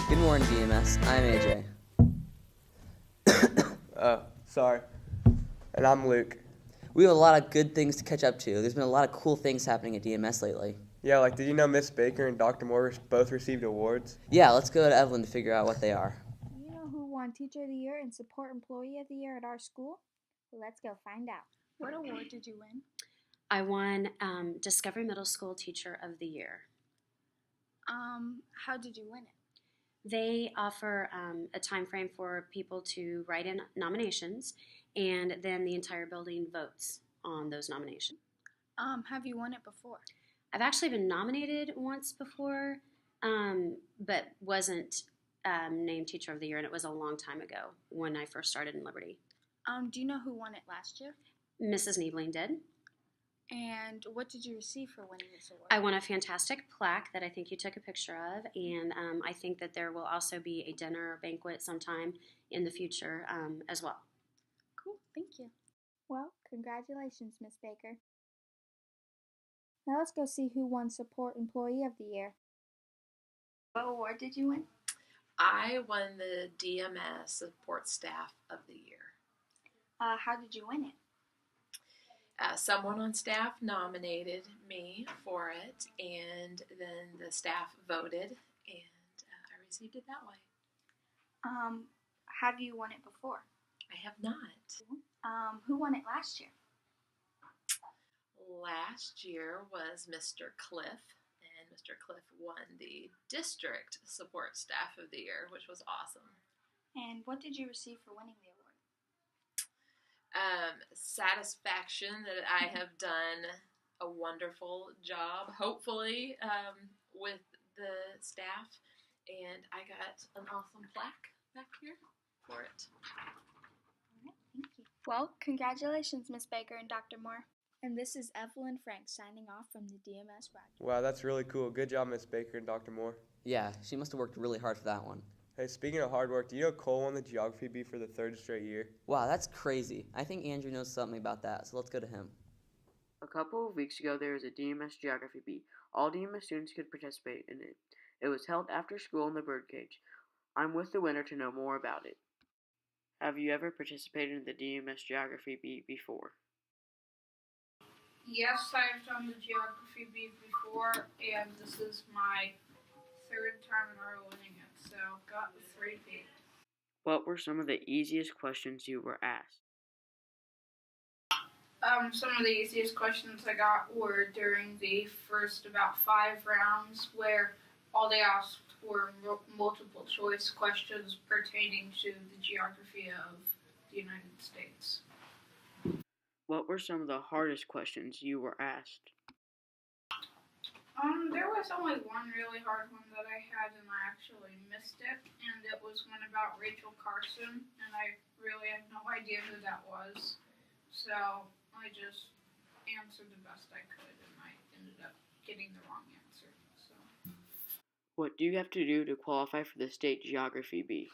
Good morning, DMS. I'm AJ. Sorry. And I'm Luke. We have a lot of good things to catch up to. There's been a lot of cool things happening at DMS lately. Yeah, like, did you know Miss Baker and Dr. Moore both received awards? Yeah, let's go to Evelyn to figure out what they are. Do you know who won Teacher of the Year and Support Employee of the Year at our school? Well, let's go find out. What award did you win? I won Discovery Middle School Teacher of the Year. How did you win it? They offer a time frame for people to write in nominations, and then the entire building votes on those nominations. Have you won it before? I've actually been nominated once before, but wasn't named Teacher of the Year, and it was a long time ago when I first started in Liberty. Do you know who won it last year? Mrs. Niebling did. And what did you receive for winning this award? I won a fantastic plaque that I think you took a picture of, and I think that there will also be a dinner or banquet sometime in the future as well. Cool, thank you. Well, congratulations, Miss Baker. Now let's go see who won Support Employee of the Year. What award did you win? I won the DMS Support Staff of the Year. How did you win it? Someone on staff nominated me for it, and then the staff voted, and I received it that way. Have you won it before? I have not. Who won it last year? Last year was Mr. Cliff, and Mr. Cliff won the District Support Staff of the Year, which was awesome. And what did you receive for winning the award? Satisfaction that I have done a wonderful job, hopefully, with the staff, and I got an awesome plaque back here for it. All right, thank you. Well, congratulations, Miss Baker and Dr. Moore. And this is Evelyn Frank signing off from the DMS Project. Wow, that's really cool. Good job, Miss Baker and Dr. Moore. Yeah, she must have worked really hard for that one. Hey, speaking of hard work, do you know Cole won the geography bee for the third straight year? Wow, that's crazy. I think Andrew knows something about that, so let's go to him. A couple of weeks ago, there was a DMS Geography Bee. All DMS students could participate in it. It was held after school in the birdcage. I'm with the winner to know more about it. Have you ever participated in the DMS Geography Bee before? Yes, I've done the geography bee before, and this is my third time in a row winning it, so got the 3-peat. What were some of the easiest questions you were asked? Some of the easiest questions I got were during the first about 5 rounds, where all they asked were multiple choice questions pertaining to the geography of the United States. What were some of the hardest questions you were asked? There was only one really hard one that I had, and I actually missed it, and it was one about Rachel Carson, and I really had no idea who that was, so I just answered the best I could, and I ended up getting the wrong answer. So. What do you have to do to qualify for the state geography bee?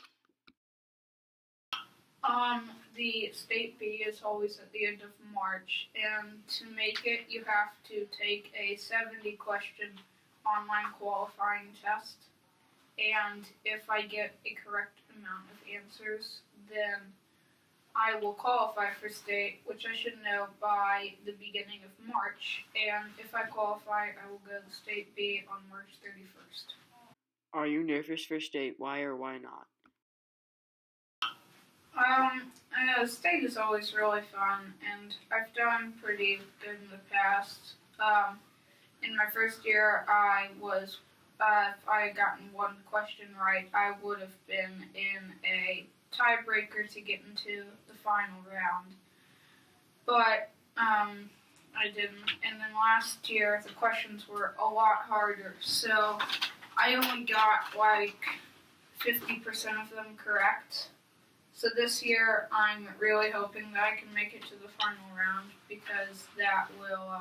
The state bee is always at the end of March, and to make it, you have to take a 70-question online qualifying test, and if I get a correct amount of answers, then I will qualify for state, which I should know by the beginning of March, and if I qualify, I will go to state bee on March 31st. Are you nervous for state? Why or why not? State is always really fun, and I've done pretty good in the past. In my first year, if I had gotten one question right, I would have been in a tiebreaker to get into the final round. But, I didn't. And then last year, the questions were a lot harder, so I only got like 50% of them correct. So this year, I'm really hoping that I can make it to the final round, because that will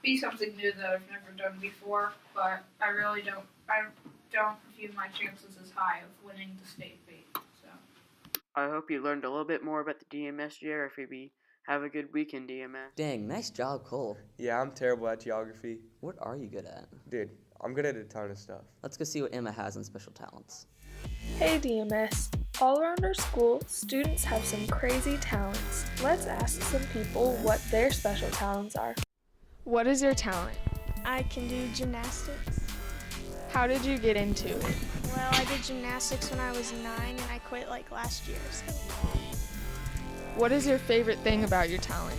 be something new that I've never done before. But I don't view my chances as high of winning the state bee. So. I hope you learned a little bit more about the DMS Geography Bee. Have a good weekend, DMS. Dang, nice job, Cole. Yeah, I'm terrible at geography. What are you good at? Dude, I'm good at a ton of stuff. Let's go see what Emma has in special talents. Hey DMS, all around our school, students have some crazy talents. Let's ask some people what their special talents are. What is your talent? I can do gymnastics. How did you get into it? Well, I did gymnastics when I was 9 and I quit like last year. So. What is your favorite thing about your talent?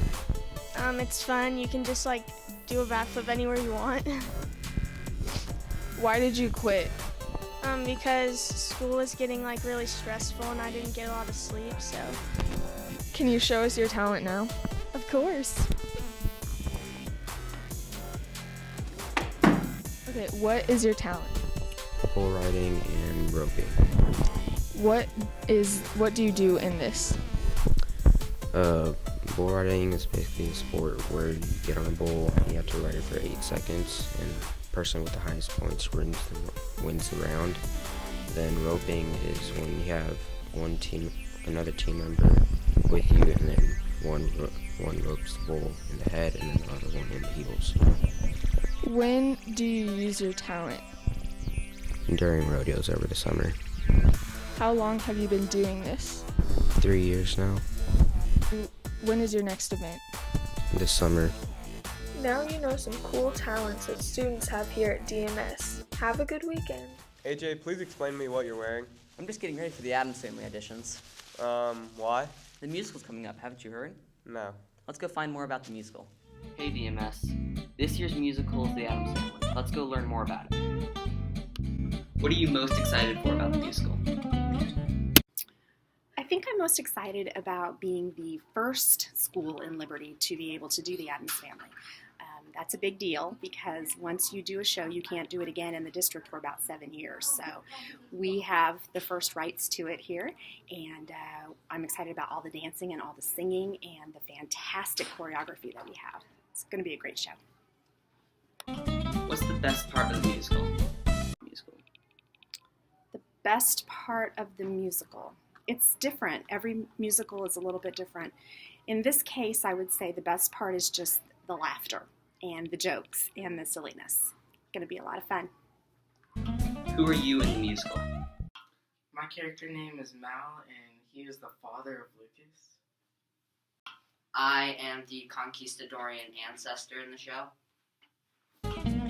It's fun. You can just like do a backflip anywhere you want. Why did you quit? Because school was getting like really stressful and I didn't get a lot of sleep, so. Can you show us your talent now? Of course. Okay, what is your talent? Bull riding and roping. What do you do in this? Bull riding is basically a sport where you get on a bull and you have to ride it for 8 seconds, and the person with the highest points wins the round. Then roping is when you have another team member with you, and then one ropes the bull in the head and then the other one in the heels. When do you use your talent? During rodeos over the summer. How long have you been doing this? 3 years now. When is your next event? This summer. Now you know some cool talents that students have here at DMS. Have a good weekend. AJ, please explain to me what you're wearing. I'm just getting ready for the Addams Family auditions. Why? The musical's coming up, haven't you heard? No. Let's go find more about the musical. Hey DMS, this year's musical is The Addams Family. Let's go learn more about it. What are you most excited for about the musical? I think I'm most excited about being the first school in Liberty to be able to do The Addams Family. That's a big deal because once you do a show, you can't do it again in the district for about 7 years. So we have the first rights to it here, and I'm excited about all the dancing and all the singing and the fantastic choreography that we have. It's going to be a great show. What's the best part of the musical? The best part of the musical. It's different. Every musical is a little bit different. In this case, I would say the best part is just the laughter and the jokes and the silliness. It's going to be a lot of fun. Who are you in the musical? My character name is Mal, and he is the father of Lucas. I am the conquistadorian ancestor in the show.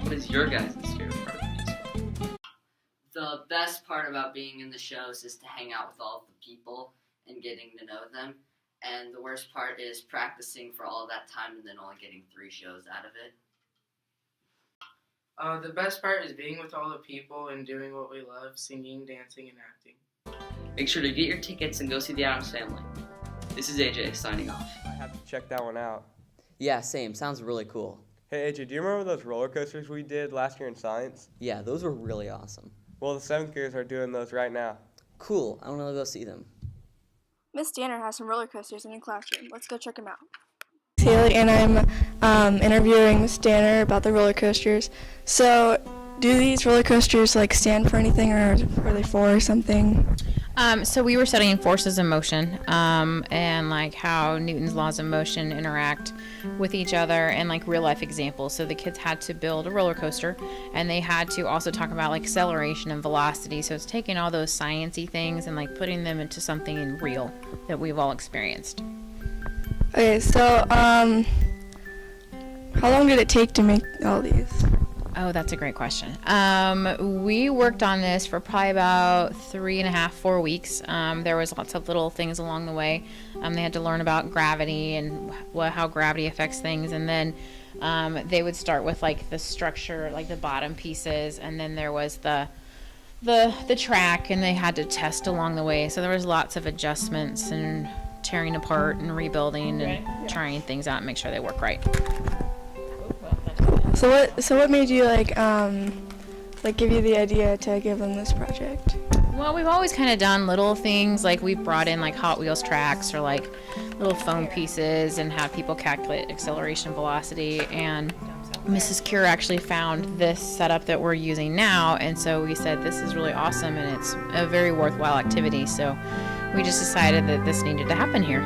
What is your guys' favorite part of the musical? The best part about being in the shows is to hang out with all of the people and getting to know them. And the worst part is practicing for all that time and then only getting 3 shows out of it. The best part is being with all the people and doing what we love, singing, dancing, and acting. Make sure to get your tickets and go see The Addams Family. This is AJ signing off. I have to check that one out. Yeah, same. Sounds really cool. Hey AJ, do you remember those roller coasters we did last year in science? Yeah, those were really awesome. Well, the 7th graders are doing those right now. Cool. I want to go see them. Miss Danner has some roller coasters in her classroom. Let's go check them out. Haley, and I'm interviewing Miss Danner about the roller coasters. So, do these roller coasters like stand for anything, or are they for something? So we were studying forces in motion, and like how Newton's laws of motion interact with each other, and like real life examples. So the kids had to build a roller coaster, and they had to also talk about like acceleration and velocity. So it's taking all those sciencey things and like putting them into something real that we've all experienced. Okay, so how long did it take to make all these? Oh, that's a great question. We worked on this for probably about 3.5, 4 weeks. There was lots of little things along the way. They had to learn about gravity and how gravity affects things, and then they would start with like the structure, like the bottom pieces, and then there was the track, and they had to test along the way. So there was lots of adjustments and tearing apart and rebuilding and trying things out and make sure they work right. So what made you like give you the idea to give them this project? Well, we've always kind of done little things, like we brought in like Hot Wheels tracks or like little foam pieces and had people calculate acceleration, velocity, and Mrs. Cure actually found this setup that we're using now, and so we said this is really awesome and it's a very worthwhile activity, so we just decided that this needed to happen here.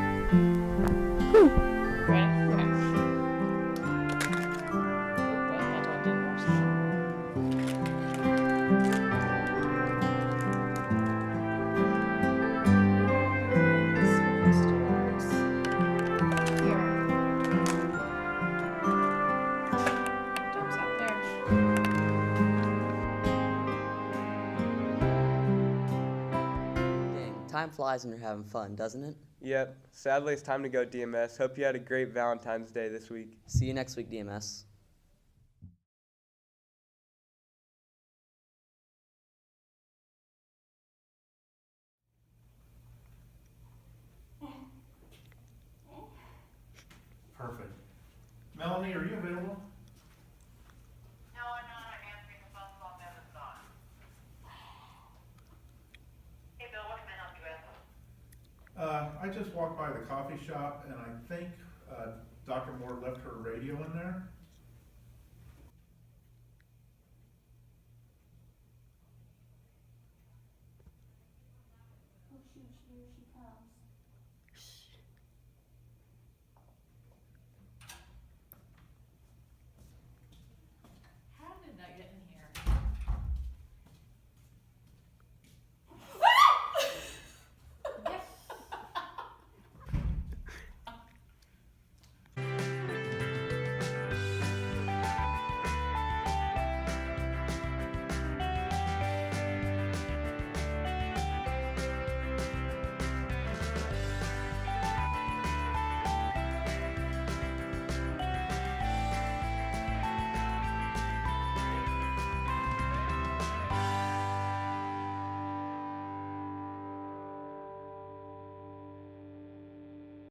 Time flies when you're having fun, doesn't it? Yep. Sadly, it's time to go, DMS. Hope you had a great Valentine's Day this week. See you next week, DMS. Perfect. Melanie, are you available? No, I'm not. I'm answering the phone while Bev is gone. Hey, Bill, what can I help you with? I just walked by the coffee shop and I think Dr. Moore left her radio in there. Oh shoot, here she comes.